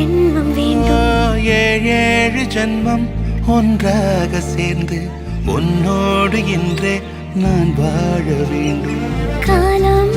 ஜென்மம் வேண்டும். ஏழு ஜென்மம் ஒன்றாக சேர்ந்து உன்னோடு இன்றே நான் வாழ வேண்டும். காலம்